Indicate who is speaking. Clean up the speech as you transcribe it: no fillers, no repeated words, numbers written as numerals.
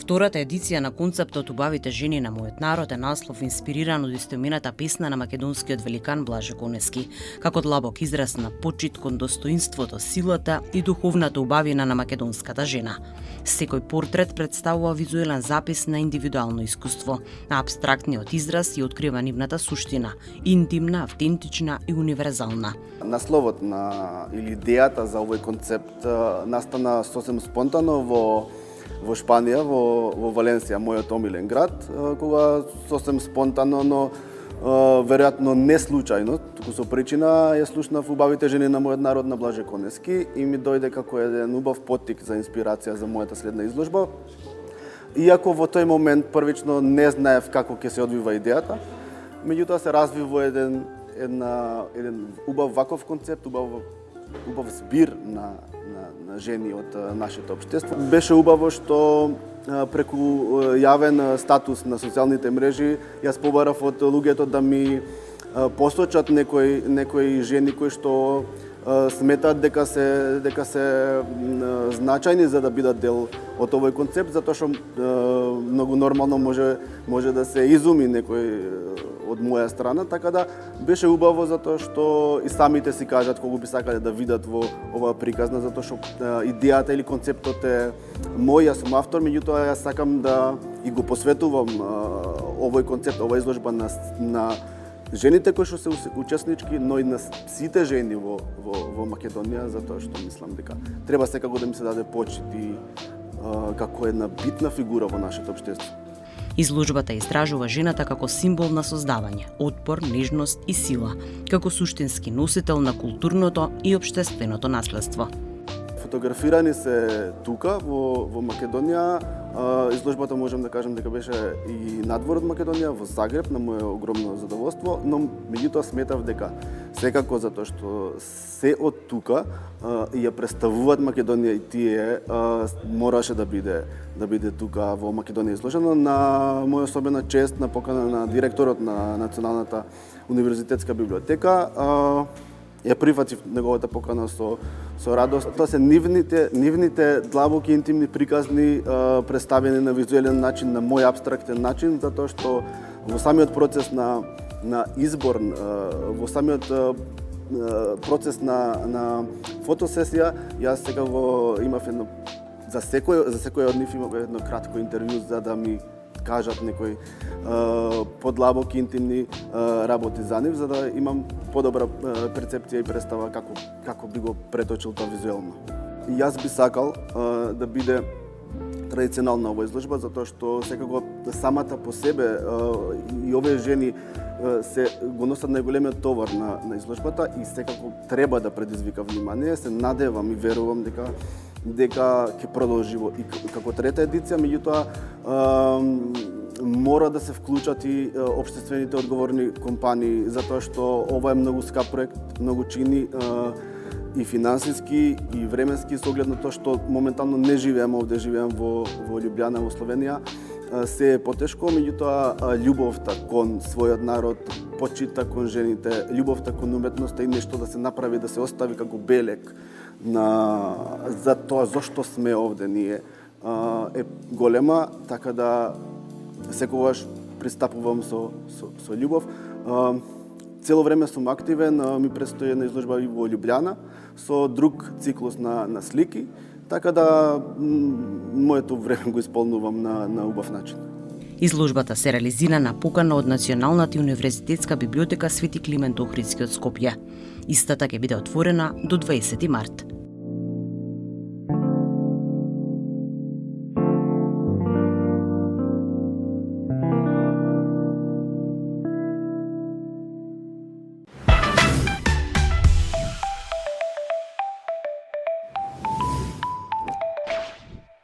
Speaker 1: Втората едиција на концептот Убавите жени на мојот народ е наслов инспириран од истоимената песна на македонскиот великан Блаже Конески, како длабок израз на почит кон достоинството, силата и духовната убавина на македонската жена. Секој портрет представува визуелен запис на индивидуално искуство, на апстрактниот израз и открива нивната суштина, интимна, автентична и универзална.
Speaker 2: Насловот или идејата за овој концепт настана сосем спонтано во Шпанија, во Валенсија, мојот омилен град, кога сосем спонтано, но веројатно не случајно, туку со причина ја слушнав Убавите жени на мојот народ на Блаже Конески и ми дојде како еден убав поттик за инспирација за мојата следна изложба. Иако во тој момент првично не знаев како ќе се одвива идејата, меѓутоа се разви во еден убав ваков концепт, убав збир на жени од нашето општество. Беше убаво што преку јавен статус на социјалните мрежи јас побарав од луѓето да ми посочат некои жени кои што сметаат дека се значајни за да бидат дел од овој концепт, затоа што многу нормално може да се изуми некој од моја страна, така да беше убаво затоа што и самите си кажат кога би сакале да видат во оваа приказна, затоа што идејата или концептот е мој, јас сум автор, меѓутоа јас сакам да и го посветувам овој концепт, оваа изложба на жените кои што се учеснички, но и на сите жени во Македонија, затоа што мислам дека треба секако да ми се даде почит и како една битна фигура во нашето општество.
Speaker 1: Изложбата истражува жената како символ на создавање, отпор, нежност и сила, како суштински носител на културното и општественото наследство.
Speaker 2: Фотографирани се тука во Македонија. Изложбата можам да кажам дека беше и надвор од Македонија, во Загреб, на моје огромно задоволство, но меѓутоа сметав дека секако затоа што се од тука и ја представуваат Македонија и тие мораше да биде тука во Македонија изложено на моја особена чест на покана на директорот на Националната универзитетска библиотека. Ја прифатив неговата покана со радост. Тоа се нивните длабоки интимни приказни представени на визуелен начин, на мој апстрактен начин, затоа што во самиот процес на избор, во самиот процес на фотосесија, јас секако имав за секој од нив имав едно кратко интервју за да ми кажат некои подлабоки интимни работи за нив, за да имам подобра перцепција и представа како би го преточил тоа визуелно. И јас би сакал да биде традиционална ова изложба, затоа што секако самата по себе и овие жени се го носат најголемиот товар на изложбата и секако треба да предизвика внимание. Се надевам и верувам дека ќе продолжи и како трета едиција, меѓутоа мора да се вклучат и општествените одговорни компании, затоа што ова е многу скап проект, многу чини и финансиски и временски, со оглед на тоа што моментално не живеам овде, живеам во Љубљана, во Словенија. Се е потешко, меѓутоа љубовта кон својот народ, почита кон жените, љубовта кон уметноста и нешто да се направи, да се остави како белег за тоа зошто сме овде ние е голема, така да секогаш пристапувам со љубов. Цело време сум активен, ми предстои една изложба и во Љубљана со друг циклус на слики, така да моето време го исполнувам на убав начин.
Speaker 1: Изложбата се реализира на покана од Националната универзитетска библиотека Свети Климент Охридски од Скопје. Истата ќе биде отворена до 20 март.